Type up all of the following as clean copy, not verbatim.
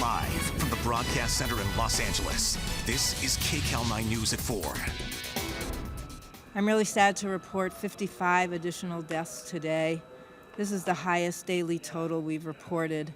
Live from the broadcast center in Los Angeles, this is KCAL 9 News at 4. I'm really sad to report 55 additional deaths today. This is the highest daily total we've reported.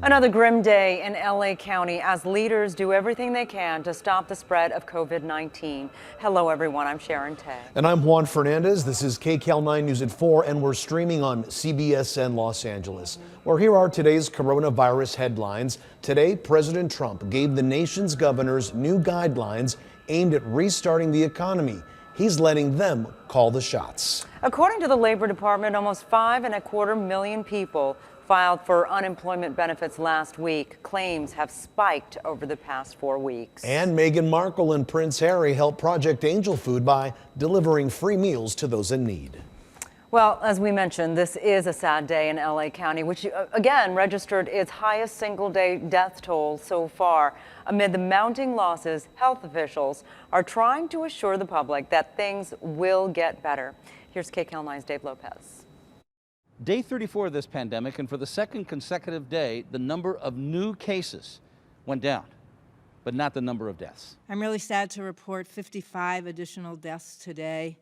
Another grim day in LA County as leaders do everything they can to stop the spread of COVID-19. Hello, everyone. I'm Sharon Tay. And I'm Juan Fernandez. This is KCAL 9 News at 4, and we're streaming on CBSN Los Angeles. Well, here are today's coronavirus headlines. Today, President Trump gave the nation's governors new guidelines aimed at restarting the economy. He's letting them call the shots. According to the Labor Department, almost 5.25 million people filed for unemployment benefits last week. Claims have spiked over the past 4 weeks. And Meghan Markle and Prince Harry help Project Angel Food by delivering free meals to those in need. Well, as we mentioned, this is a sad day in LA County, which again registered its highest single-day death toll so far. Amid the mounting losses, health officials are trying to assure the public that things will get better. Here's KCAL 9's Dave Lopez. Day 34 of this pandemic, and for the second consecutive day, the number of new cases went down, but not the number of deaths. I'm really sad to report 55 additional deaths today.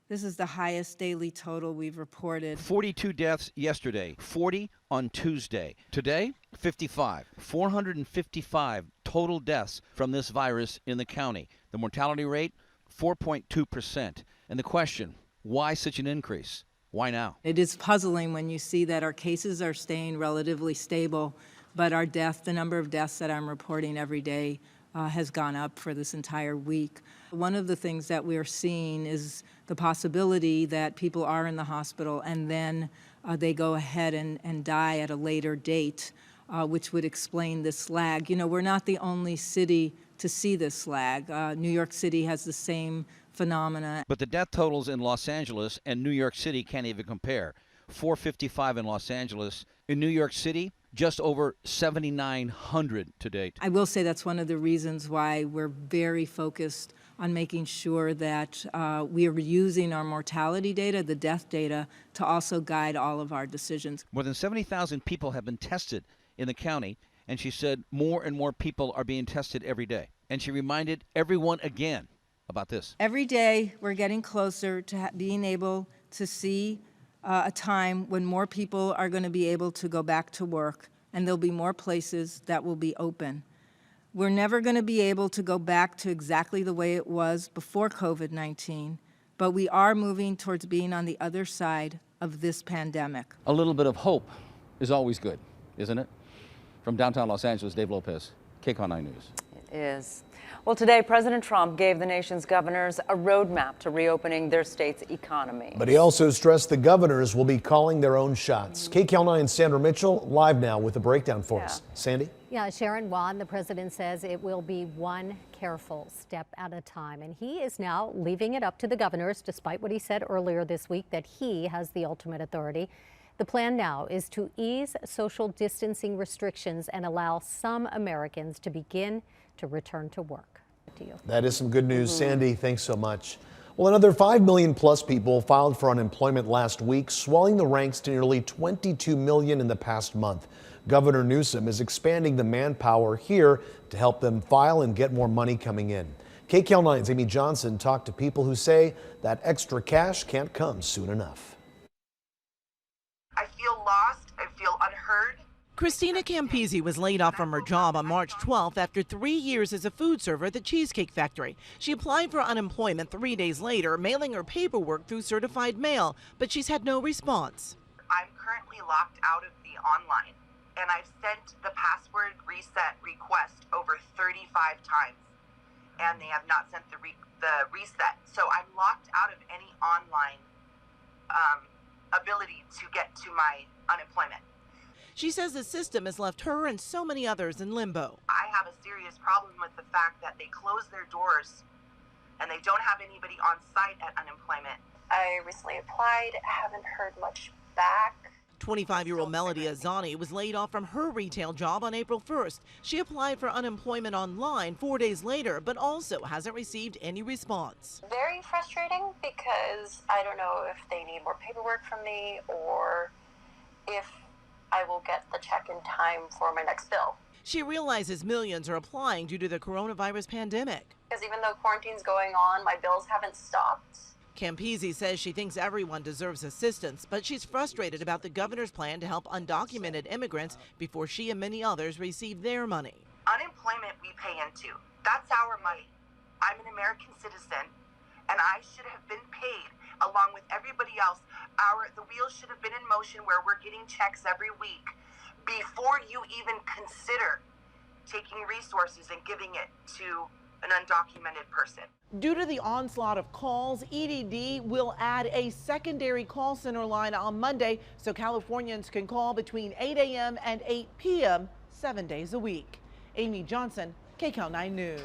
This is the highest daily total we've reported. 42 deaths yesterday, 40 on Tuesday. Today, 55. 455 total deaths from this virus in the county. The mortality rate, 4.2%. And the question, why such an increase? Why now? It is puzzling when you see that our cases are staying relatively stable, but our the number of deaths that I'm reporting every day has gone up for this entire week. One of the things that we're seeing is the possibility that people are in the hospital and then they go ahead and die at a later date, which would explain this lag. You know, we're not the only city to see this lag. New York City has the same phenomena. But the death totals in Los Angeles and New York City can't even compare. 455 in Los Angeles. In New York City, just over 7,900 to date. I will say that's one of the reasons why we're very focused on making sure that we are using our mortality data, the death data, to also guide all of our decisions. More than 70,000 people have been tested in the county, and she said more and more people are being tested every day. And she reminded everyone again about this. Every day we're getting closer to being able to see a time when more people are going to be able to go back to work and there'll be more places that will be open. We're never going to be able to go back to exactly the way it was before COVID-19, but we are moving towards being on the other side of this pandemic. A little bit of hope is always good, isn't it? From downtown Los Angeles, Dave Lopez, KCAL 9 News. It is. Well, today, President Trump gave the nation's governors a roadmap to reopening their state's economy. But he also stressed the governors will be calling their own shots. KCAL 9's Sandra Mitchell live now with a breakdown for us. Sandy? Yeah, Sharon, Juan, the president says it will be one careful step at a time. And he is now leaving it up to the governors, despite what he said earlier this week that he has the ultimate authority. The plan now is to ease social distancing restrictions and allow some Americans to begin to return to work. To you. That is some good news. Sandy, thanks so much. Well, another 5 million plus people filed for unemployment last week, swelling the ranks to nearly 22 million in the past month. Governor Newsom is expanding the manpower here to help them file and get more money coming in. KCAL 9's Amy Johnson talked to people who say that extra cash can't come soon enough. I feel lost. I feel unheard. Christina Campisi was laid off from her job on March 12th after 3 years as a food server at the Cheesecake Factory. She applied for unemployment 3 days later, mailing her paperwork through certified mail, but she's had no response. I'm currently locked out of the online, and I've sent the password reset request over 35 times, and they have not sent the reset. So I'm locked out of any online ability to get to my unemployment. She says the system has left her and so many others in limbo. I have a serious problem with the fact that they close their doors and they don't have anybody on site at unemployment. I recently applied, haven't heard much back. 25-year-old Melody Azani was laid off from her retail job on April 1st. She applied for unemployment online 4 days later, but also hasn't received any response. Very frustrating because I don't know if they need more paperwork from me or if I will get the check in time for my next bill. She realizes millions are applying due to the coronavirus pandemic. Because even though quarantine's going on, my bills haven't stopped. Campisi says she thinks everyone deserves assistance, but she's frustrated about the governor's plan to help undocumented immigrants before she and many others receive their money. Unemployment we pay into. That's our money. I'm an American citizen, and I should have been paid along with everybody else. The wheels should have been in motion where we're getting checks every week before you even consider taking resources and giving it to an undocumented person. Due to the onslaught of calls, EDD will add a secondary call center line on Monday so Californians can call between 8 a.m. and 8 p.m. 7 days a week. Amy Johnson, KCAL 9 News.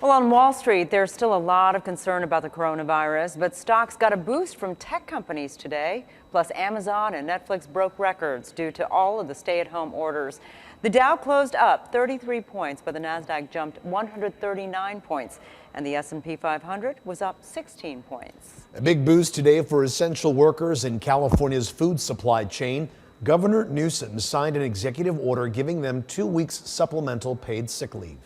Well, on Wall Street, there's still a lot of concern about the coronavirus, but stocks got a boost from tech companies today. Plus, Amazon and Netflix broke records due to all of the stay-at-home orders. The Dow closed up 33 points, but the Nasdaq jumped 139 points, and the S&P 500 was up 16 points. A big boost today for essential workers in California's food supply chain. Governor Newsom signed an executive order giving them 2 weeks supplemental paid sick leave.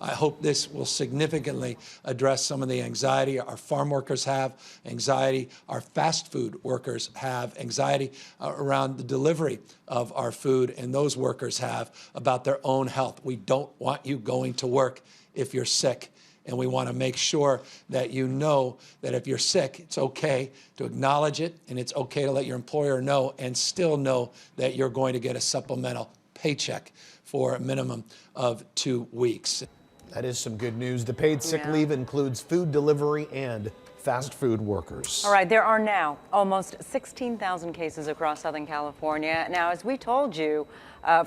I hope this will significantly address some of the anxiety our farm workers have, anxiety our fast food workers have, anxiety around the delivery of our food, and those workers have about their own health. We don't want you going to work if you're sick, and we want to make sure that you know that if you're sick, it's okay to acknowledge it, and it's okay to let your employer know, and still know that you're going to get a supplemental paycheck for a minimum of 2 weeks. That is some good news. The paid sick leave includes food delivery and fast food workers. All right, there are now almost 16,000 cases across Southern California. Now, as we told you,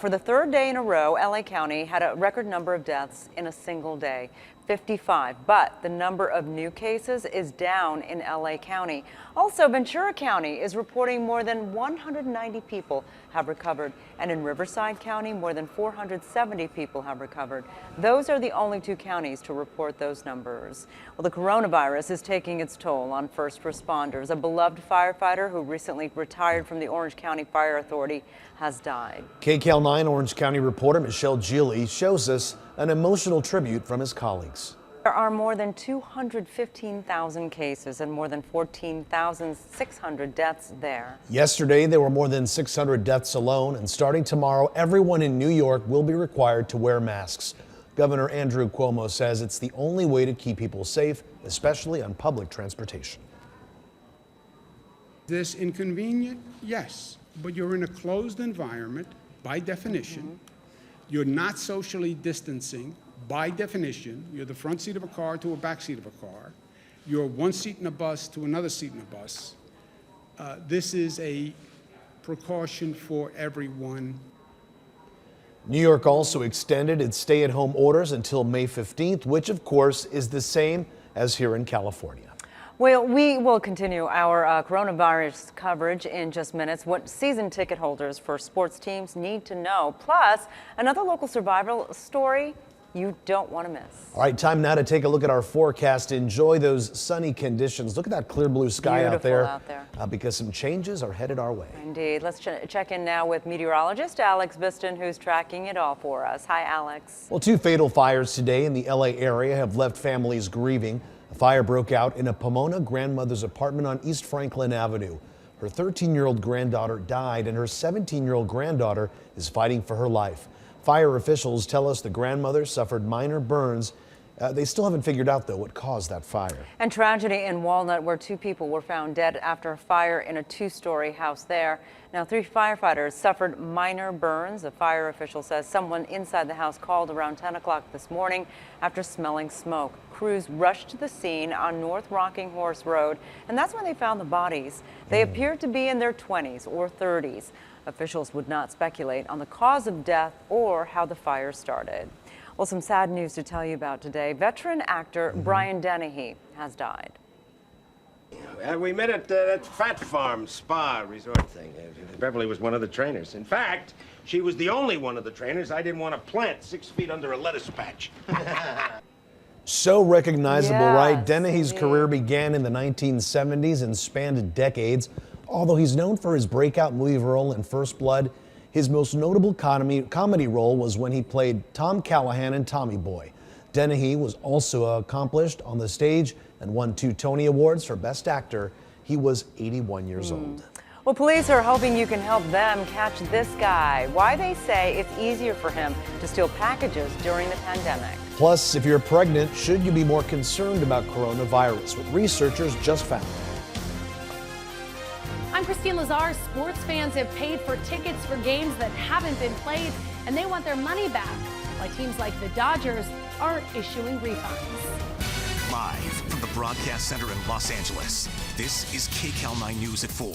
for the third day in a row, LA County had a record number of deaths in a single day, 55. But the number of new cases is down in LA County. Also, Ventura County is reporting more than 190 people have recovered. And in Riverside County, more than 470 people have recovered. Those are the only 2 counties to report those numbers. Well, the coronavirus is taking its toll on first responders. A beloved firefighter who recently retired from the Orange County Fire Authority has died. KCAL 9 Orange County reporter Michelle Gili shows us an emotional tribute from his colleagues. There are more than 215,000 cases and more than 14,600 deaths there. Yesterday, there were more than 600 deaths alone, and starting tomorrow, everyone in New York will be required to wear masks. Governor Andrew Cuomo says it's the only way to keep people safe, especially on public transportation. This inconvenient? Yes, but you're in a closed environment by definition. You're not socially distancing by definition. You're the front seat of a car to a back seat of a car. You're one seat in a bus to another seat in a bus. This is a precaution for everyone. New York also extended its stay-at-home orders until May 15th, which of course is the same as here in California. Well, we will continue our coronavirus coverage in just minutes. What season ticket holders for sports teams need to know, plus another local survival story you don't want to miss. All right, time now to take a look at our forecast. Enjoy those sunny conditions. Look at that clear blue sky out there, because some changes are headed our way. Indeed. Let's check in now with meteorologist Alex Biston, who's tracking it all for us. Hi, Alex. Well, 2 fatal fires today in the LA area have left families grieving. A fire broke out in a Pomona grandmother's apartment on East Franklin Avenue. Her 13-year-old granddaughter died, and her 17-year-old granddaughter is fighting for her life. Fire officials tell us the grandmother suffered minor burns. They still haven't figured out, though, what caused that fire. And tragedy in Walnut, where 2 people were found dead after a fire in a 2-story house there. Now, 3 firefighters suffered minor burns. A fire official says someone inside the house called around 10 o'clock this morning after smelling smoke. Crews rushed to the scene on North Rocking Horse Road, and that's when they found the bodies. They appeared to be in their 20s or 30s. Officials would not speculate on the cause of death or how the fire started. Well, some sad news to tell you about today. Veteran actor Brian Dennehy has died. We met at that Fat Farm spa resort thing. Beverly was one of the trainers. In fact, she was the only one of the trainers I didn't want to plant 6 feet under a lettuce patch. So recognizable, Yes, right? Dennehy's career began in the 1970s and spanned decades. Although he's known for his breakout movie role in First Blood, his most notable comedy role was when he played Tom Callahan in Tommy Boy. Dennehy was also accomplished on the stage and won 2 Tony Awards for Best Actor. He was 81 years old. Well, police are hoping you can help them catch this guy. Why they say it's easier for him to steal packages during the pandemic. Plus, if you're pregnant, should you be more concerned about coronavirus? What researchers just found. I'm Christine Lazar. Sports fans have paid for tickets for games that haven't been played, and they want their money back. Why teams like the Dodgers aren't issuing refunds. Live from the Broadcast Center in Los Angeles, this is KCAL 9 News at 4.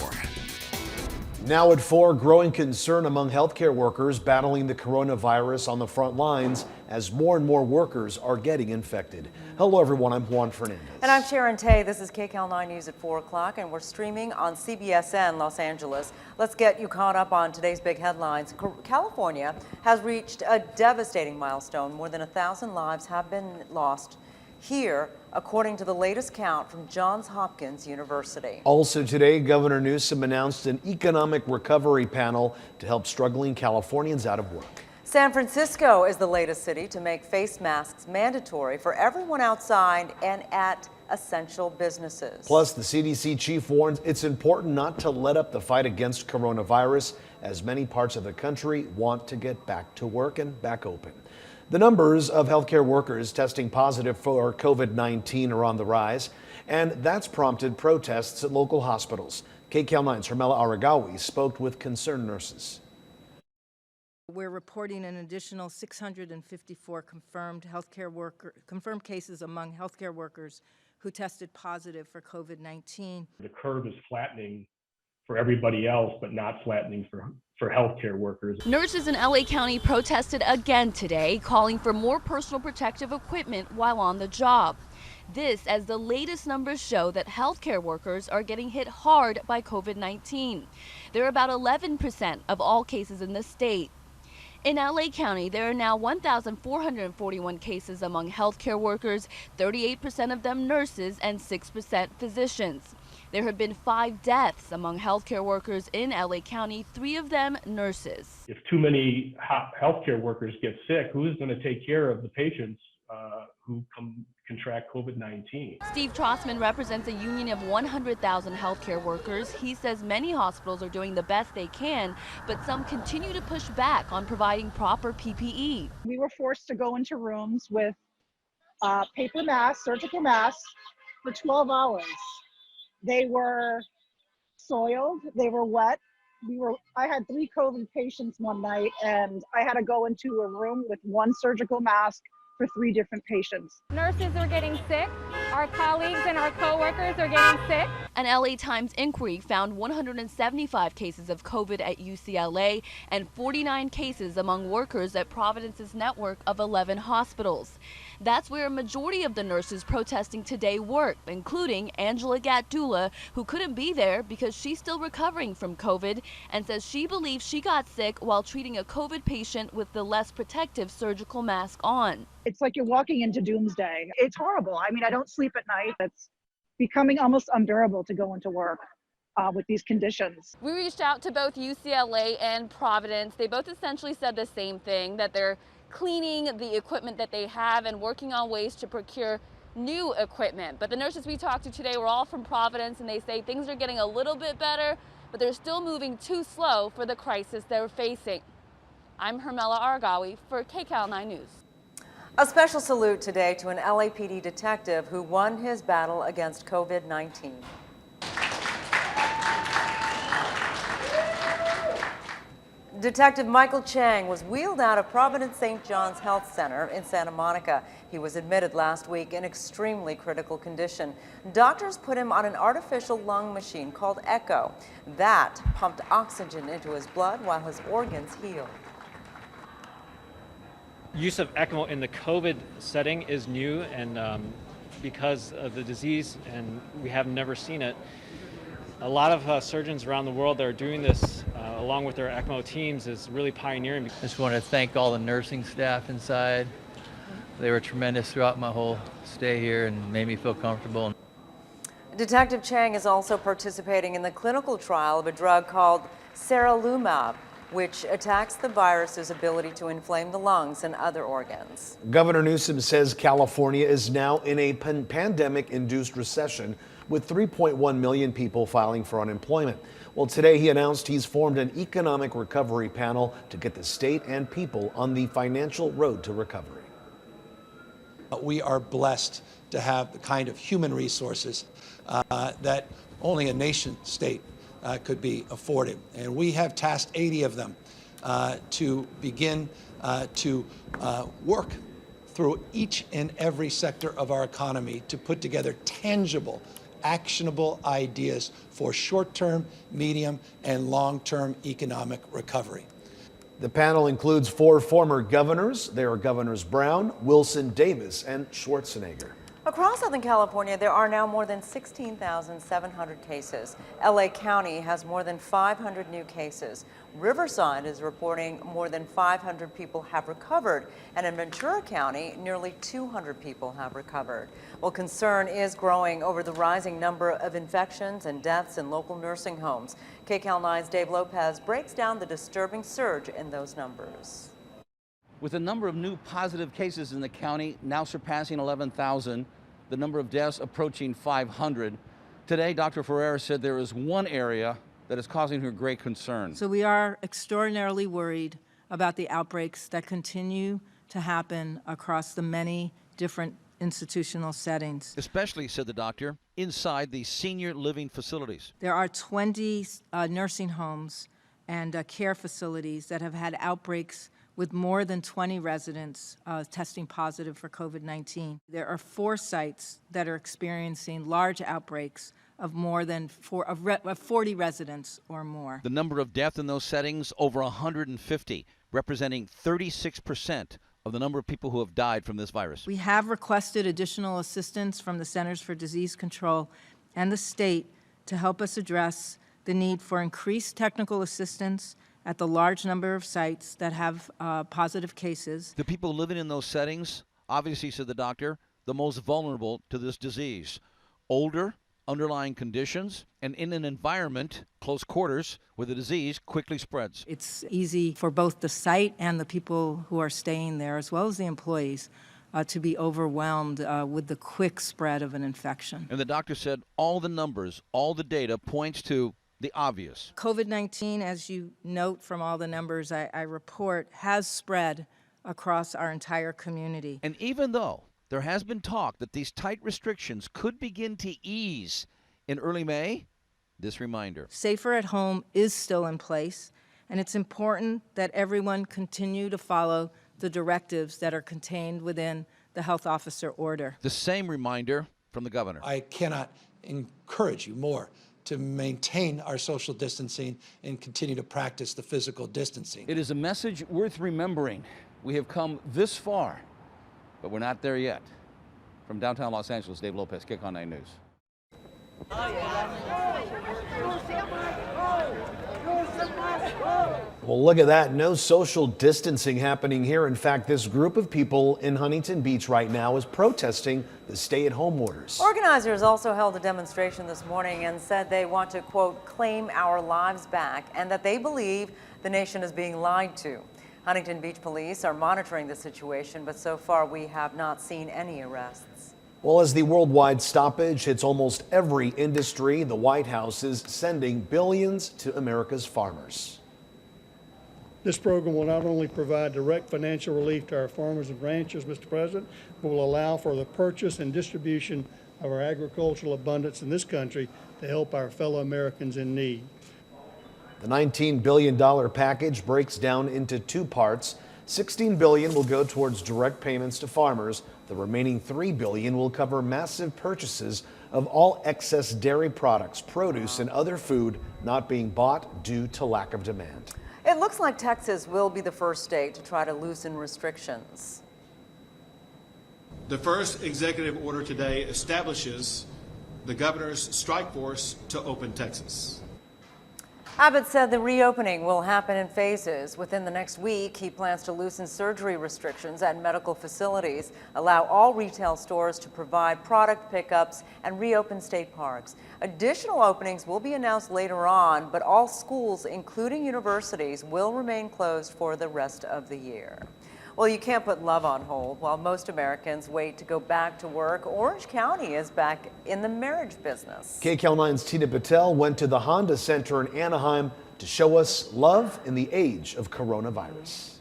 Now at 4, growing concern among healthcare workers battling the coronavirus on the front lines as more and more workers are getting infected. Hello everyone, I'm Juan Fernandez. And I'm Sharon Tay. This is KCAL 9 News at 4 o'clock, and we're streaming on CBSN Los Angeles. Let's get you caught up on today's big headlines. California has reached a devastating milestone. More than 1,000 lives have been lost here, according to the latest count from Johns Hopkins University. Also today, Governor Newsom announced an economic recovery panel to help struggling Californians out of work. San Francisco is the latest city to make face masks mandatory for everyone outside and at essential businesses. Plus, the CDC chief warns it's important not to let up the fight against coronavirus, as many parts of the country want to get back to work and back open. The numbers of healthcare workers testing positive for COVID-19 are on the rise, and that's prompted protests at local hospitals. KCAL 9's Hermela Aragawi spoke with concerned nurses. We're reporting an additional 654 confirmed cases among healthcare workers who tested positive for COVID-19. The curve is flattening for everybody else, but not flattening for healthcare workers. Nurses in LA County protested again today, calling for more personal protective equipment while on the job. This as the latest numbers show that healthcare workers are getting hit hard by COVID-19. They're about 11% of all cases in the state. In LA County, there are now 1,441 cases among healthcare workers, 38% of them nurses and 6% physicians. There have been 5 deaths among healthcare workers in LA County, 3 of them nurses. If too many healthcare workers get sick, who's going to take care of the patients who contract COVID-19? Steve Trossman represents a union of 100,000 healthcare workers. He says many hospitals are doing the best they can, but some continue to push back on providing proper PPE. We were forced to go into rooms with paper masks, surgical masks, for 12 hours. They were soiled, they were wet. I had 3 COVID patients one night, and I had to go into a room with 1 surgical mask for 3 different patients. Nurses are getting sick. Our colleagues and our coworkers are getting sick. An LA Times inquiry found 175 cases of COVID at UCLA and 49 cases among workers at Providence's network of 11 hospitals. That's where a majority of the nurses protesting today work, including Angela Gatdula, who couldn't be there because she's still recovering from COVID and says she believes she got sick while treating a COVID patient with the less protective surgical mask on. It's like you're walking into doomsday. It's horrible. I mean, I don't sleep at night. It's becoming almost unbearable to go into work with these conditions. We reached out to both UCLA and Providence. They both essentially said the same thing, that they're cleaning the equipment that they have and working on ways to procure new equipment. But the nurses we talked to today were all from Providence, and they say things are getting a little bit better, but they're still moving too slow for the crisis they're facing. I'm Hermela Aragawi for KCAL 9 News. A special salute today to an LAPD detective who won his battle against COVID-19. Detective Michael Chang was wheeled out of Providence St. John's Health Center in Santa Monica. He was admitted last week in extremely critical condition. Doctors put him on an artificial lung machine called Echo. That pumped oxygen into his blood while his organs healed. Use of ECMO in the COVID setting is new, and because of the disease, and we have never seen it. A lot of surgeons around the world that are doing this, along with their ECMO teams, is really pioneering. I just want to thank all the nursing staff inside. They were tremendous throughout my whole stay here and made me feel comfortable. Detective Chang is also participating in the clinical trial of a drug called seralutinib, which attacks the virus's ability to inflame the lungs and other organs. Governor Newsom says California is now in a pandemic-induced recession with 3.1 million people filing for unemployment. Well, today he announced he's formed an economic recovery panel to get the state and people on the financial road to recovery. We are blessed to have the kind of human resources that only a nation state could be afforded. And we have tasked 80 of them to begin to work through each and every sector of our economy to put together tangible, actionable ideas for short-term, medium, and long-term economic recovery. The panel includes 4 former governors. They are Governors Brown, Wilson, Davis, and Schwarzenegger. Across Southern California, there are now more than 16,700 cases. LA County has more than 500 new cases. Riverside is reporting more than 500 people have recovered. And in Ventura County, nearly 200 people have recovered. Well, concern is growing over the rising number of infections and deaths in local nursing homes. KCAL 9's Dave Lopez breaks down the disturbing surge in those numbers. With the number of new positive cases in the county now surpassing 11,000, the number of deaths approaching 500. Today, Dr. Ferrer said there is one area that is causing her great concern. So we are extraordinarily worried about the outbreaks that continue to happen across the many different institutional settings. Especially, said the doctor, inside the senior living facilities. There are 20 nursing homes and care facilities that have had outbreaks with more than 20 residents testing positive for COVID-19. There are 4 sites that are experiencing large outbreaks of more than 40 residents or more. The number of deaths in those settings, over 150, representing 36% of the number of people who have died from this virus. We have requested additional assistance from the Centers for Disease Control and the state to help us address the need for increased technical assistance at the large number of sites that have positive cases. The people living in those settings, obviously, said the doctor, the most vulnerable to this disease. Older, underlying conditions, and in an environment, close quarters, where the disease quickly spreads. It's easy for both the site and the people who are staying there, as well as the employees, to be overwhelmed with the quick spread of an infection. And the doctor said all the numbers, all the data points to the obvious. COVID-19, as you note from all the numbers I report, has spread across our entire community. And even though there has been talk that these tight restrictions could begin to ease in early May, this reminder. Safer at home is still in place, and it's important that everyone continue to follow the directives that are contained within the health officer order. The same reminder from the governor. I cannot encourage you more to maintain our social distancing and continue to practice the physical distancing. It is a message worth remembering. We have come this far, but we're not there yet. From downtown Los Angeles, Dave Lopez, KCAL 9 News. Well, look at that. No social distancing happening here. In fact, this group of people in Huntington Beach right now is protesting the stay-at-home orders. Organizers also held a demonstration this morning and said they want to, quote, claim our lives back, and that they believe the nation is being lied to. Huntington Beach police are monitoring the situation, but so far we have not seen any arrests. Well, as the worldwide stoppage hits almost every industry, the White House is sending billions to America's farmers. This program will not only provide direct financial relief to our farmers and ranchers, Mr. President, but will allow for the purchase and distribution of our agricultural abundance in this country to help our fellow Americans in need. The $19 billion package breaks down into 2 parts. $16 billion will go towards direct payments to farmers. The remaining $3 billion will cover massive purchases of all excess dairy products, produce, and other food not being bought due to lack of demand. It looks like Texas will be the first state to try to loosen restrictions. The first executive order today establishes the governor's strike force to open Texas. Abbott said the reopening will happen in phases. Within the next week, he plans to loosen surgery restrictions at medical facilities, allow all retail stores to provide product pickups, and reopen state parks. Additional openings will be announced later on, but all schools, including universities, will remain closed for the rest of the year. Well, you can't put love on hold. While most Americans wait to go back to work, Orange County is back in the marriage business. KCAL 9's Tina Patel went to the Honda Center in Anaheim to show us love in the age of coronavirus.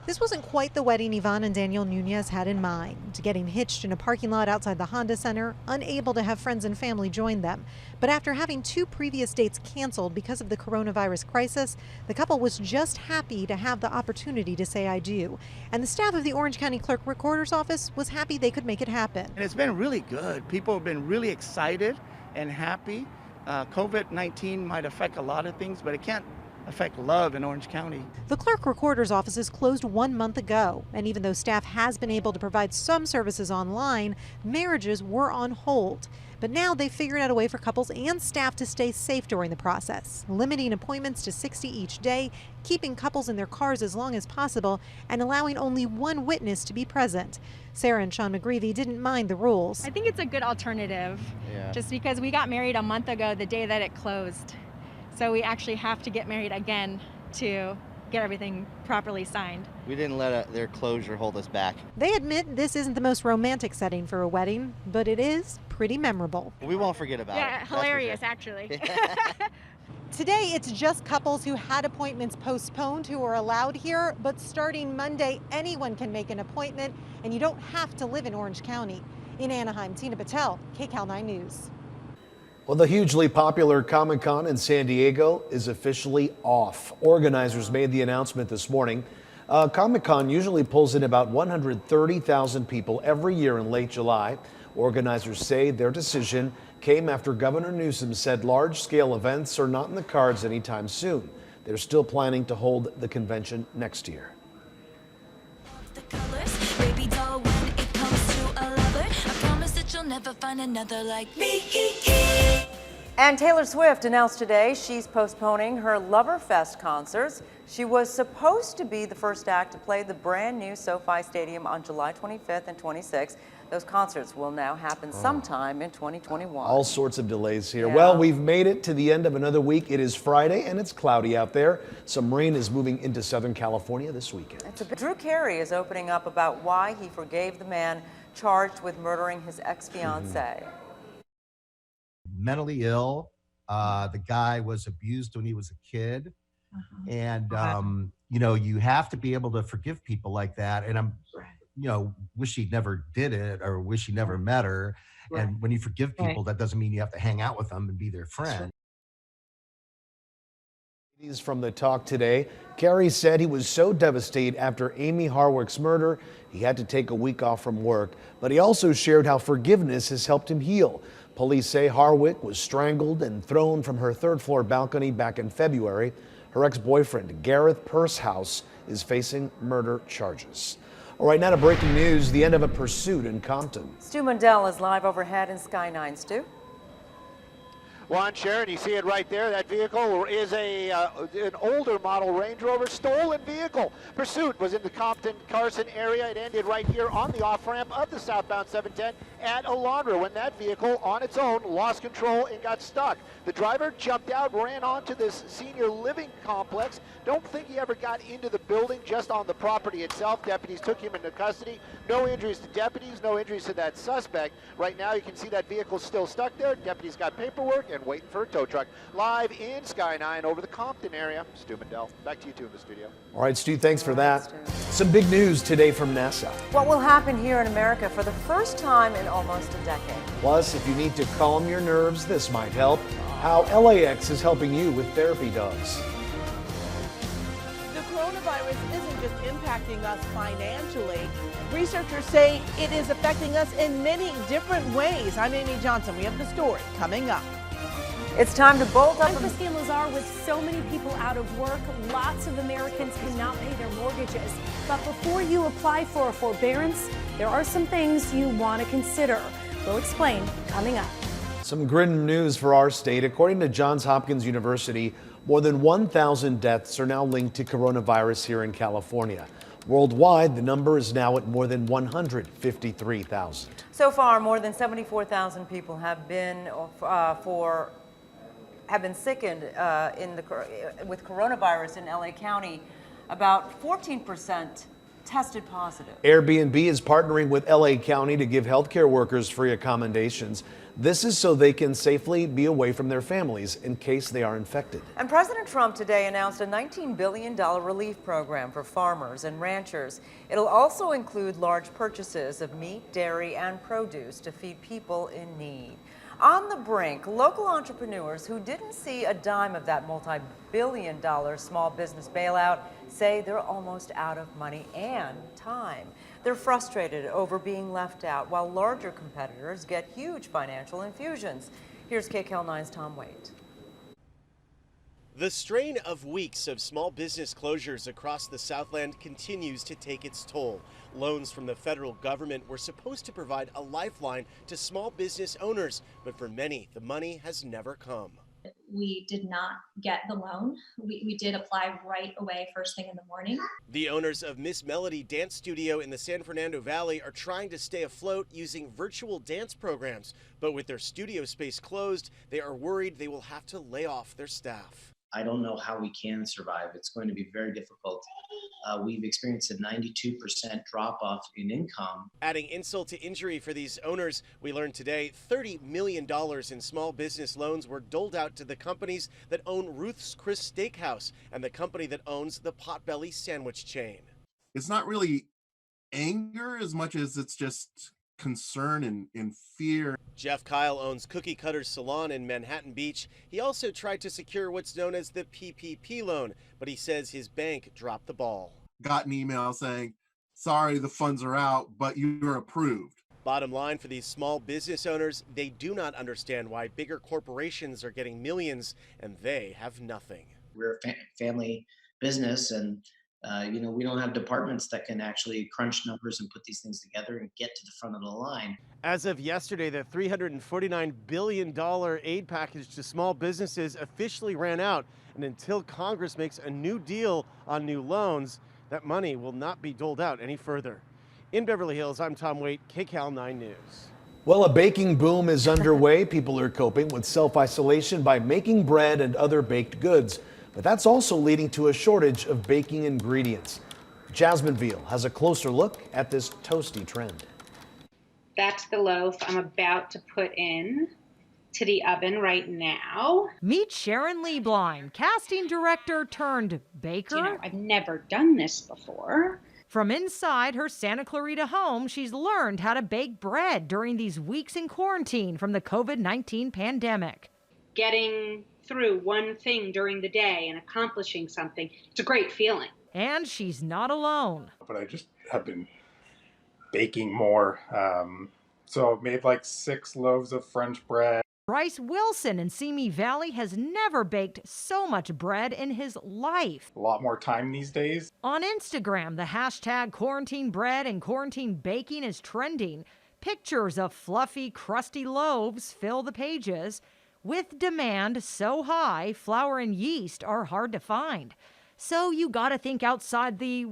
This wasn't quite the wedding Yvonne and Daniel Nunez had in mind. Getting hitched in a parking lot outside the Honda Center, unable to have friends and family join them. But after having 2 previous dates canceled because of the coronavirus crisis, the couple was just happy to have the opportunity to say I do. And the staff of the Orange County Clerk Recorder's Office was happy they could make it happen. And it's been really good. People have been really excited and happy. COVID-19 might affect a lot of things, but it can't affect love in Orange County. The clerk recorder's offices closed 1 month ago, and even though staff has been able to provide some services online, marriages were on hold. But now they've figured out a way for couples and staff to stay safe during the process, limiting appointments to 60 each day, keeping couples in their cars as long as possible, and allowing only 1 witness to be present. Sarah and Sean McGreevy didn't mind the rules. I think it's a good alternative, just because we got married a month ago the day that it closed. So we actually have to get married again to get everything properly signed. We didn't let their closure hold us back. They admit this isn't the most romantic setting for a wedding, but it is pretty memorable. We won't forget about it. Yeah, hilarious actually. Today, it's just couples who had appointments postponed who are allowed here, but starting Monday, anyone can make an appointment, and you don't have to live in Orange County. In Anaheim, Tina Patel, KCAL 9 News. Well, the hugely popular Comic-Con in San Diego is officially off. Organizers made the announcement this morning. Comic-Con usually pulls in about 130,000 people every year in late July. Organizers say their decision came after Governor Newsom said large-scale events are not in the cards anytime soon. They're still planning to hold the convention next year. Never find another like me. And Taylor Swift announced today she's postponing her Loverfest concerts. She was supposed to be the first act to play the brand new SoFi Stadium on July 25th and 26th. Those concerts will now happen sometime in 2021. All sorts of delays here. Yeah. Well, we've made it to the end of another week. It is Friday and it's cloudy out there. Some rain is moving into Southern California this weekend. Drew Carey is opening up about why he forgave the man charged with murdering his ex-fiancée. Mentally ill. The guy was abused when he was a kid. And, you know, you have to be able to forgive people like that. And I'm, you know, wish he never did it or wish he never met her. And when you forgive people, that doesn't mean you have to hang out with them and be their friend. From the talk today, Carey said he was so devastated after Amy Harwick's murder, he had to take a week off from work. But he also shared how forgiveness has helped him heal. Police say Harwick was strangled and thrown from her 3rd-floor balcony back in February. Her ex-boyfriend, Gareth Pursehouse, is facing murder charges. All right, now to breaking news, the end of a pursuit in Compton. Stu Mundell is live overhead in Sky 9. Stu? Juan, Sharon, you see it right there. That vehicle is an older model Range Rover, stolen vehicle. Pursuit was in the Compton-Carson area. It ended right here on the off-ramp of the southbound 710 at Alondra when that vehicle on its own lost control and got stuck. The driver jumped out, ran onto this senior living complex. Don't think he ever got into the building, just on the property itself. Deputies took him into custody. No injuries to deputies, no injuries to that suspect. Right now you can see that vehicle still stuck there. Deputies got paperwork and waiting for a tow truck. Live in Sky 9 over the Compton area. Stu Mundell, back to you two in the studio. All right, Stu, thanks for that. Some big news today from NASA. What will happen here in America for the first time in almost a decade? Plus, if you need to calm your nerves, this might help. How LAX is helping you with therapy dogs. The coronavirus isn't just impacting us financially. Researchers say it is affecting us in many different ways. I'm Amy Johnson. We have the story coming up. It's time to bolt up. I'm Christine Lazar. With so many people out of work, lots of Americans cannot pay their mortgages. But before you apply for a forbearance, there are some things you want to consider. We'll explain coming up. Some grim news for our state. According to Johns Hopkins University, More than 1,000 deaths are now linked to coronavirus here in California. Worldwide, the number is now at more than 153,000. So far, more than 74,000 people have been sickened with coronavirus in LA County. About 14% tested positive. Airbnb is partnering with LA County to give healthcare workers free accommodations. This is so they can safely be away from their families in case they are infected. And President Trump today announced a $19 billion relief program for farmers and ranchers. It'll also include large purchases of meat, dairy, and produce to feed people in need. On the brink, local entrepreneurs who didn't see a dime of that multi-billion-dollar small business bailout say they're almost out of money and time. They're frustrated over being left out while larger competitors get huge financial infusions. Here's KCAL 9's Tom Waite. The strain of weeks of small business closures across the Southland continues to take its toll. Loans from the federal government were supposed to provide a lifeline to small business owners, but for many, the money has never come. We did not get the loan. We did apply right away, first thing in the morning. The owners of Miss Melody Dance Studio in the San Fernando Valley are trying to stay afloat using virtual dance programs, but with their studio space closed, they are worried they will have to lay off their staff. I don't know how we can survive. It's going to be very difficult. We've experienced a 92% drop off in income. Adding insult to injury for these owners, we learned today $30 million in small business loans were doled out to the companies that own Ruth's Chris Steakhouse and the company that owns the Potbelly sandwich chain. It's not really anger as much as it's just concern and fear. Jeff Kyle owns Cookie Cutter Salon in Manhattan Beach. He also tried to secure what's known as the PPP loan, but he says his bank dropped the ball. Got an email saying, sorry, the funds are out, but you're approved. Bottom line for these small business owners, they do not understand why bigger corporations are getting millions and they have nothing. We're a family business, and we don't have departments that can actually crunch numbers and put these things together and get to the front of the line. As of yesterday, the $349 billion aid package to small businesses officially ran out. And until Congress makes a new deal on new loans, that money will not be doled out any further. In Beverly Hills, I'm Tom Waite, KCAL 9 News. Well, a baking boom is underway. People are coping with self-isolation by making bread and other baked goods. But that's also leading to a shortage of baking ingredients. Jasmine Veal has a closer look at this toasty trend. That's the loaf I'm about to put in to the oven right now. Meet Sharon Lieblein, casting director turned baker. I've never done this before. From inside her Santa Clarita home, she's learned how to bake bread during these weeks in quarantine from the COVID-19 pandemic. Getting through one thing during the day and accomplishing something, it's a great feeling. And she's not alone. But I just have been baking more. So I've made like 6 loaves of French bread. Bryce Wilson in Simi Valley has never baked so much bread in his life. A lot more time these days. On Instagram, the hashtag quarantine bread and quarantine baking is trending. Pictures of fluffy, crusty loaves fill the pages. With demand so high, flour and yeast are hard to find. So you gotta think outside the,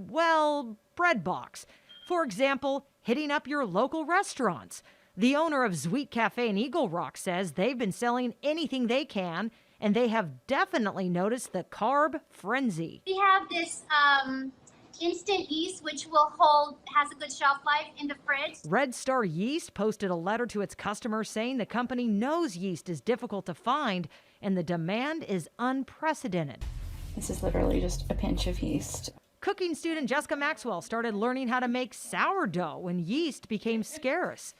bread box. For example, hitting up your local restaurants. The owner of Sweet Cafe in Eagle Rock says they've been selling anything they can, and they have definitely noticed the carb frenzy. We have this instant yeast, which has a good shelf life in the fridge. Red Star Yeast posted a letter to its customers saying the company knows yeast is difficult to find and the demand is unprecedented. This is literally just a pinch of yeast. Cooking student Jessica Maxwell started learning how to make sourdough when yeast became scarce.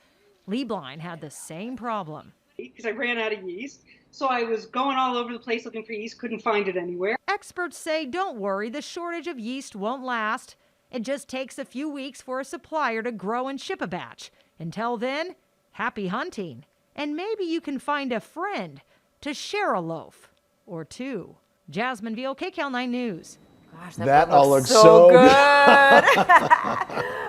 Lieblein had the same problem. Because I ran out of yeast, so I was going all over the place looking for yeast, couldn't find it anywhere. Experts say don't worry, the shortage of yeast won't last. It just takes a few weeks for a supplier to grow and ship a batch. Until then, happy hunting. And maybe you can find a friend to share a loaf or two. Jasmine Veal, KCAL 9 News. Gosh, that all looks so good.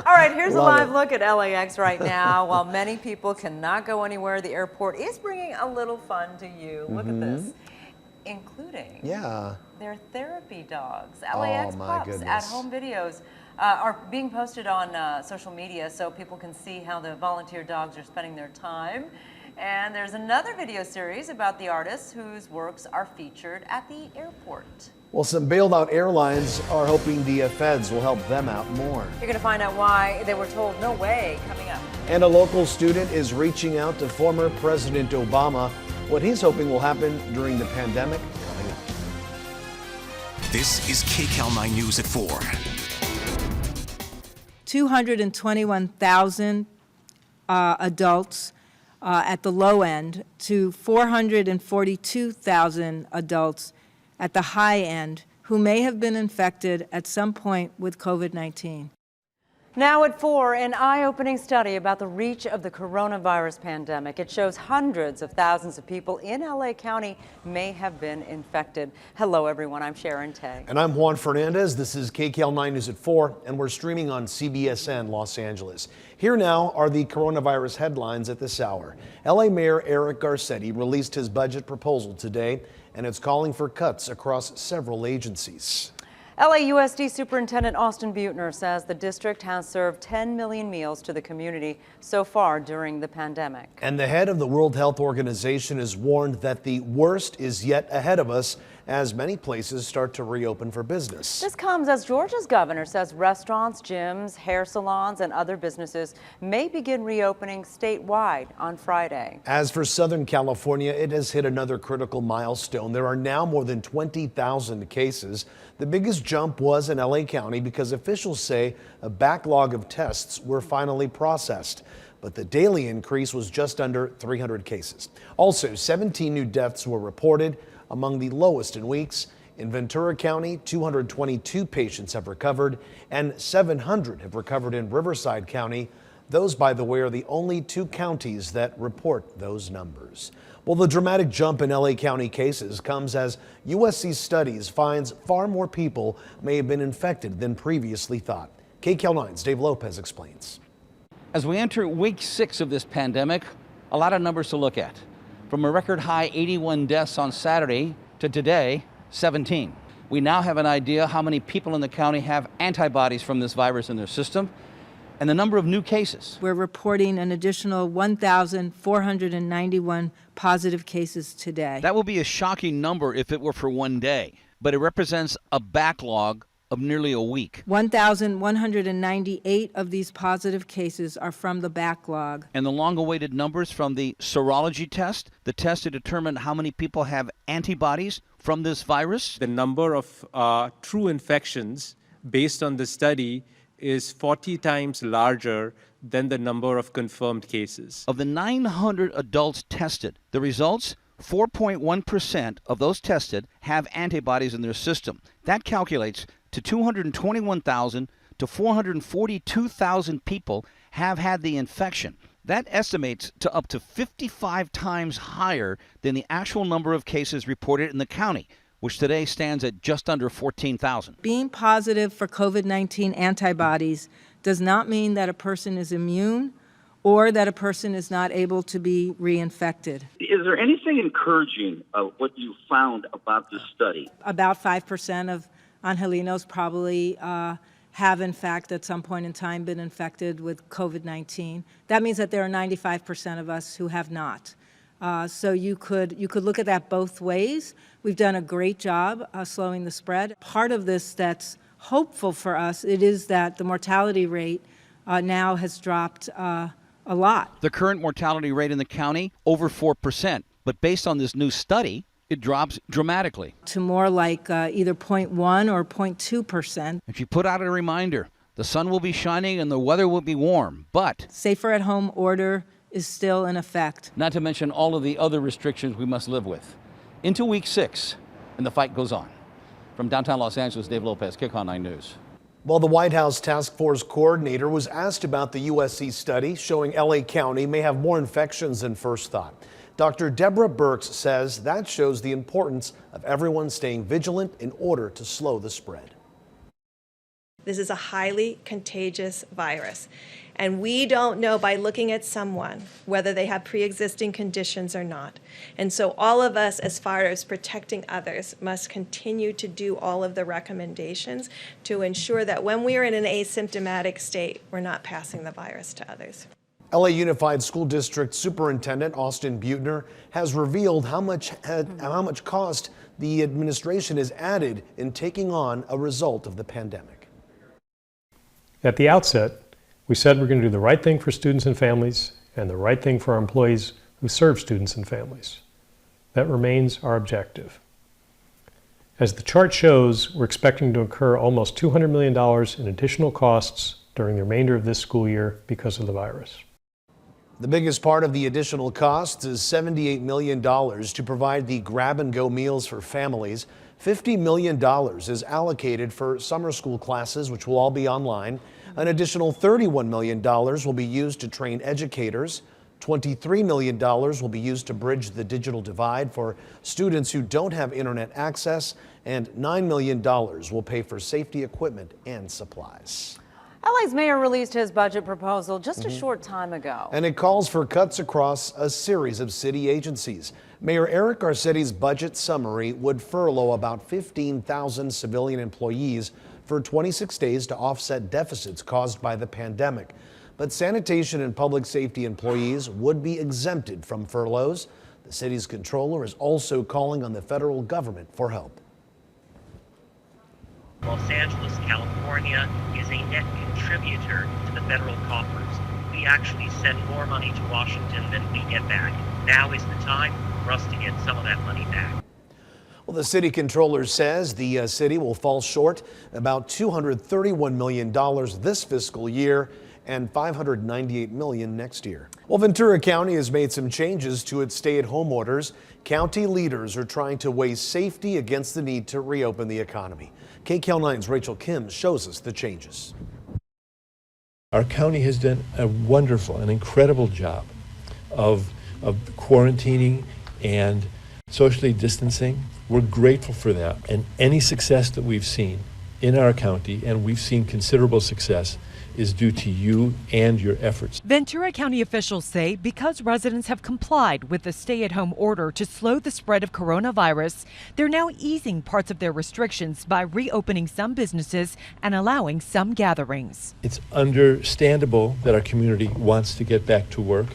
All right, here's a live look at LAX right now. While many people cannot go anywhere, the airport is bringing a little fun to you. Look at this. including Yeah. their therapy dogs. LAX my pups goodness. at-home videos are being posted on social media so people can see how the volunteer dogs are spending their time. And there's another video series about the artists whose works are featured at the airport. Well, some bailed out airlines are hoping the feds will help them out more. You're going to find out why they were told no way coming up. And a local student is reaching out to former President Obama. What he's hoping will happen during the pandemic coming up. This is KCAL 9 News at 4. 221,000 adults at the low end to 442,000 adults at the high end who may have been infected at some point with COVID-19. Now at 4, an eye-opening study about the reach of the coronavirus pandemic. It shows hundreds of thousands of people in LA County may have been infected. Hello, everyone. I'm Sharon Tay. And I'm Juan Fernandez. This is KCAL 9 News at 4, and we're streaming on CBSN Los Angeles. Here now are the coronavirus headlines at this hour. LA Mayor Eric Garcetti released his budget proposal today, and it's calling for cuts across several agencies. LAUSD Superintendent Austin Buettner says the district has served 10 million meals to the community so far during the pandemic. And the head of the World Health Organization has warned that the worst is yet ahead of us as many places start to reopen for business. This comes as Georgia's governor says restaurants, gyms, hair salons, and other businesses may begin reopening statewide on Friday. As for Southern California, it has hit another critical milestone. There are now more than 20,000 cases. The biggest jump was in LA County because officials say a backlog of tests were finally processed. But the daily increase was just under 300 cases. Also, 17 new deaths were reported, among the lowest in weeks. In Ventura County, 222 patients have recovered and 700 have recovered in Riverside County. Those, by the way, are the only two counties that report those numbers. Well, the dramatic jump in LA County cases comes as USC Studies finds far more people may have been infected than previously thought. KCAL 9's Dave Lopez explains. As we enter week 6 of this pandemic, a lot of numbers to look at. From a record high 81 deaths on Saturday to today, 17. We now have an idea how many people in the county have antibodies from this virus in their system and the number of new cases. We're reporting an additional 1,491 positive cases today. That will be a shocking number if it were for one day, but it represents a backlog of nearly a week. 1,198 of these positive cases are from the backlog. And the long-awaited numbers from the serology test, the test to determine how many people have antibodies from this virus. The number of true infections based on the study is 40 times larger than the number of confirmed cases. Of the 900 adults tested, the results, 4.1% of those tested have antibodies in their system. That calculates to 221,000 to 442,000 people have had the infection. That estimates to up to 55 times higher than the actual number of cases reported in the county, which today stands at just under 14,000. Being positive for COVID-19 antibodies does not mean that a person is immune or that a person is not able to be reinfected. Is there anything encouraging what you found about this study? About 5% of Angelinos probably have, in fact, at some point in time been infected with COVID-19. That means that there are 95% of us who have not. So you could look at that both ways. We've done a great job slowing the spread. Part of this that's hopeful for us, it is that the mortality rate now has dropped a lot. The current mortality rate in the county, over 4%. But based on this new study, it drops dramatically. To more like either 0.1 or 0.2%. If you put out a reminder, the sun will be shining and the weather will be warm, but safer at home order is still in effect. Not to mention all of the other restrictions we must live with. Into week 6, and the fight goes on. From downtown Los Angeles, Dave Lopez, KCAL 9 News. Well, the White House Task Force coordinator was asked about the USC study showing LA County may have more infections than first thought. Dr. Deborah Birx says that shows the importance of everyone staying vigilant in order to slow the spread. This is a highly contagious virus. And we don't know by looking at someone whether they have pre-existing conditions or not. And so all of us, as far as protecting others, must continue to do all of the recommendations to ensure that when we are in an asymptomatic state, we're not passing the virus to others. LA Unified School District Superintendent Austin Butner has revealed how much cost the administration has added in taking on a result of the pandemic. At the outset, we said we're going to do the right thing for students and families and the right thing for our employees who serve students and families. That remains our objective. As the chart shows, we're expecting to incur almost $200 million in additional costs during the remainder of this school year because of the virus. The biggest part of the additional costs is $78 million to provide the grab-and-go meals for families. $50 million is allocated for summer school classes, which will all be online. An additional $31 million will be used to train educators. $23 million will be used to bridge the digital divide for students who don't have internet access. And $9 million will pay for safety equipment and supplies. LA's mayor released his budget proposal just a short time ago. And it calls for cuts across a series of city agencies. Mayor Eric Garcetti's budget summary would furlough about 15,000 civilian employees for 26 days to offset deficits caused by the pandemic. But sanitation and public safety employees would be exempted from furloughs. The city's controller is also calling on the federal government for help. Los Angeles, California is a net contributor to the federal coffers. We actually send more money to Washington than we get back. Now is the time for us to get some of that money back. Well, the city controller says the city will fall short about $231 million this fiscal year and $598 million next year. Well, Ventura County has made some changes to its stay-at-home orders. County leaders are trying to weigh safety against the need to reopen the economy. KCAL9's Rachel Kim shows us the changes. Our county has done a wonderful and incredible job of quarantining and socially distancing. We're grateful for that. And any success that we've seen in our county, and we've seen considerable success, is due to you and your efforts. Ventura County officials say because residents have complied with the stay-at-home order to slow the spread of coronavirus, they're now easing parts of their restrictions by reopening some businesses and allowing some gatherings. It's understandable that our community wants to get back to work,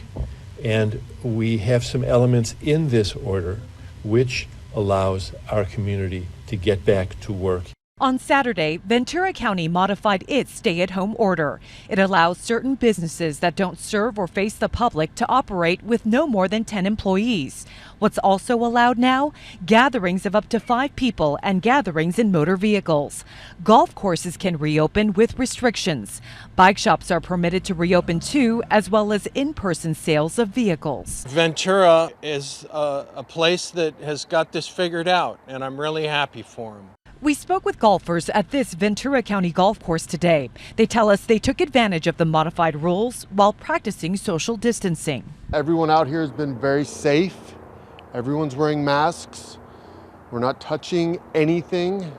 and we have some elements in this order which allows our community to get back to work. On Saturday, Ventura County modified its stay-at-home order. It allows certain businesses that don't serve or face the public to operate with no more than 10 employees. What's also allowed now? Gatherings of up to 5 people and gatherings in motor vehicles. Golf courses can reopen with restrictions. Bike shops are permitted to reopen too, as well as in-person sales of vehicles. Ventura is a place that has got this figured out, and I'm really happy for them. We spoke with golfers at this Ventura County golf course today. They tell us they took advantage of the modified rules while practicing social distancing. Everyone out here has been very safe. Everyone's wearing masks. We're not touching anything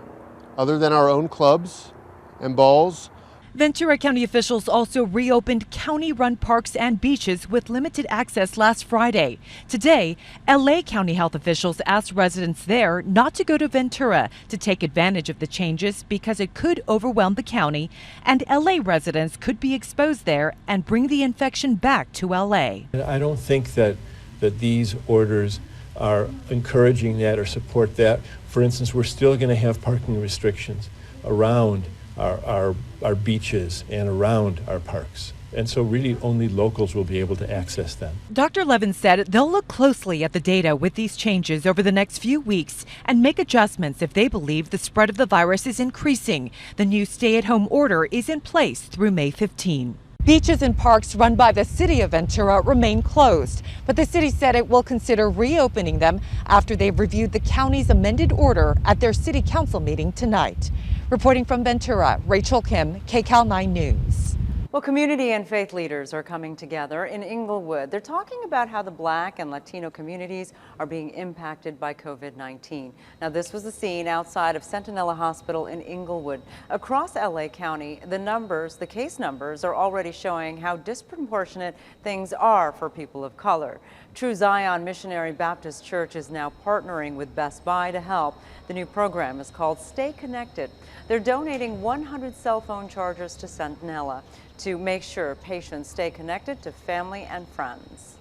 other than our own clubs and balls. Ventura County officials also reopened county-run parks and beaches with limited access last Friday. Today, LA County health officials asked residents there not to go to Ventura to take advantage of the changes because it could overwhelm the county, and LA residents could be exposed there and bring the infection back to LA. I don't think that these orders are encouraging that or support that. For instance, we're still going to have parking restrictions around our beaches and around our parks. And so really only locals will be able to access them. Dr. Levin said they'll look closely at the data with these changes over the next few weeks and make adjustments if they believe the spread of the virus is increasing. The new stay-at-home order is in place through May 15. Beaches and parks run by the city of Ventura remain closed, but the city said it will consider reopening them after they've reviewed the county's amended order at their city council meeting tonight. Reporting from Ventura, Rachel Kim, KCAL 9 News. Well, community and faith leaders are coming together in Inglewood. They're talking about how the Black and Latino communities are being impacted by COVID-19. Now, this was the scene outside of Centinela Hospital in Inglewood. Across LA County, the case numbers are already showing how disproportionate things are for people of color. True Zion Missionary Baptist Church is now partnering with Best Buy to help. The new program is called Stay Connected. They're donating 100 cell phone chargers to Centinela to make sure patients stay connected to family and friends.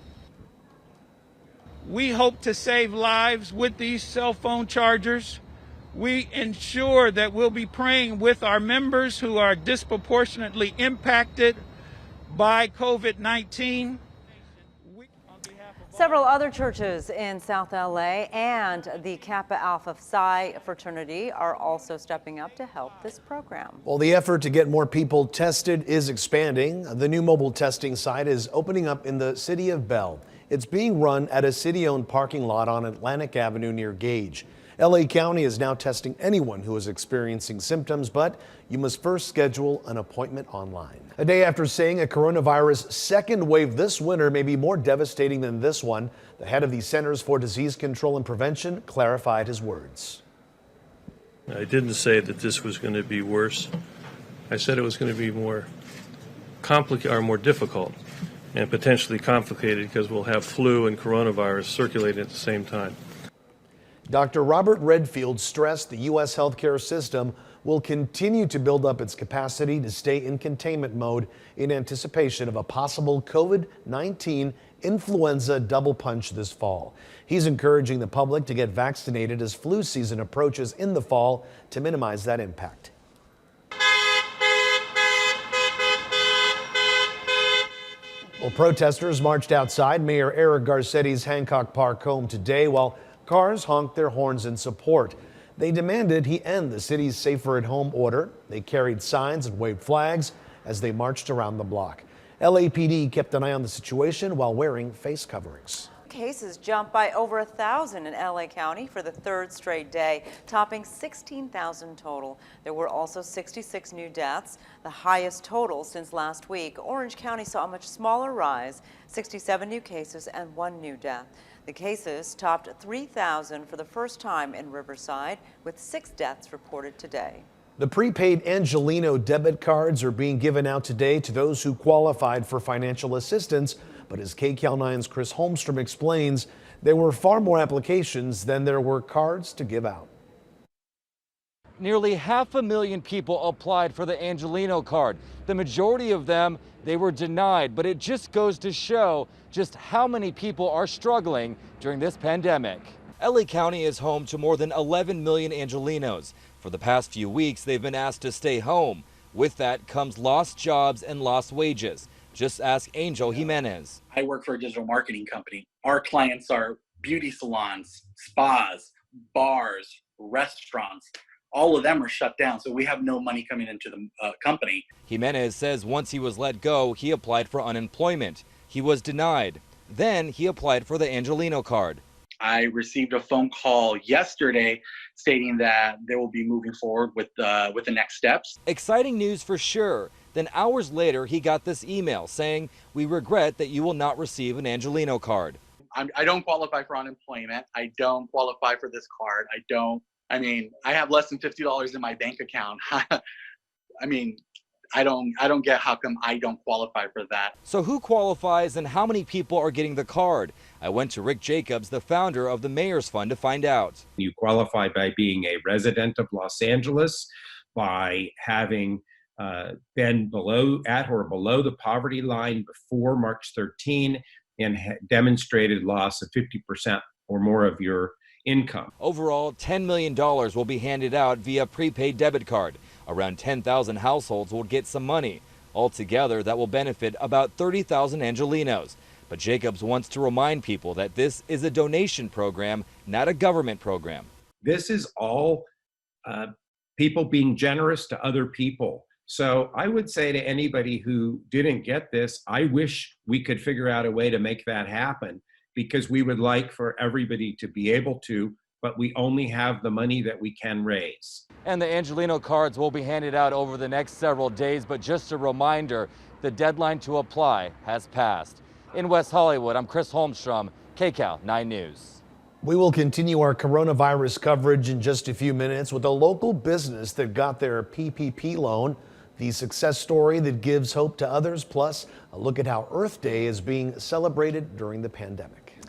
We hope to save lives with these cell phone chargers. We ensure that we'll be praying with our members who are disproportionately impacted by COVID-19. Several other churches in South LA and the Kappa Alpha Psi fraternity are also stepping up to help this program. Well, the effort to get more people tested is expanding. The new mobile testing site is opening up in the city of Bell. It's being run at a city-owned parking lot on Atlantic Avenue near Gage. LA County is now testing anyone who is experiencing symptoms, but you must first schedule an appointment online. A day after saying a coronavirus second wave this winter may be more devastating than this one, the head of the Centers for Disease Control and Prevention clarified his words. I didn't say that this was going to be worse. I said it was going to be more complicated or more difficult and potentially complicated because we'll have flu and coronavirus circulating at the same time. Dr. Robert Redfield stressed the U.S. healthcare system will continue to build up its capacity to stay in containment mode in anticipation of a possible COVID-19 influenza double punch this fall. He's encouraging the public to get vaccinated as flu season approaches in the fall to minimize that impact. Well, protesters marched outside Mayor Eric Garcetti's Hancock Park home today while cars honked their horns in support. They demanded he end the city's safer at home order. They carried signs and waved flags as they marched around the block. LAPD kept an eye on the situation while wearing face coverings. Cases jumped by over 1,000 in LA County for the third straight day, topping 16,000 total. There were also 66 new deaths, the highest total since last week. Orange County saw a much smaller rise, 67 new cases and 1 new death. The cases topped 3,000 for the first time in Riverside, with 6 deaths reported today. The prepaid Angelino debit cards are being given out today to those who qualified for financial assistance. But as KCAL9's Chris Holmstrom explains, there were far more applications than there were cards to give out. Nearly 500,000 people applied for the Angelino card. The majority of them, they were denied, but it just goes to show just how many people are struggling during this pandemic. LA County is home to more than 11 million Angelinos. For the past few weeks, they've been asked to stay home. With that comes lost jobs and lost wages. Just ask Angel Jimenez. I work for a digital marketing company. Our clients are beauty salons, spas, bars, restaurants. All of them are shut down, so we have no money coming into the company. Jimenez says once he was let go, he applied for unemployment. He was denied. Then he applied for the Angelino card. I received a phone call yesterday stating that they will be moving forward with the next steps. Exciting news for sure. Then hours later, he got this email saying, "We regret that you will not receive an Angelino card." I don't qualify for unemployment. I don't qualify for this card. I have less than $50 in my bank account. I don't get how come I don't qualify for that. So who qualifies and how many people are getting the card? I went to Rick Jacobs, the founder of the Mayor's Fund, to find out. You qualify by being a resident of Los Angeles, by having been at or below the poverty line before March 13 and demonstrated loss of 50% or more of your income. Overall, $10 million will be handed out via prepaid debit card. Around 10,000 households will get some money. Altogether, that will benefit about 30,000 Angelinos. But Jacobs wants to remind people that this is a donation program, not a government program. This is all people being generous to other people. So I would say to anybody who didn't get this, I wish we could figure out a way to make that happen, because we would like for everybody to be able to, but we only have the money that we can raise. And the Angelino cards will be handed out over the next several days, but just a reminder, The deadline to apply has passed. In West Hollywood, I'm Chris Holmstrom, KCAL 9 News. We will continue our coronavirus coverage in just a few minutes with a local business that got their PPP loan, the success story that gives hope to others, plus a look at how Earth Day is being celebrated during the pandemic.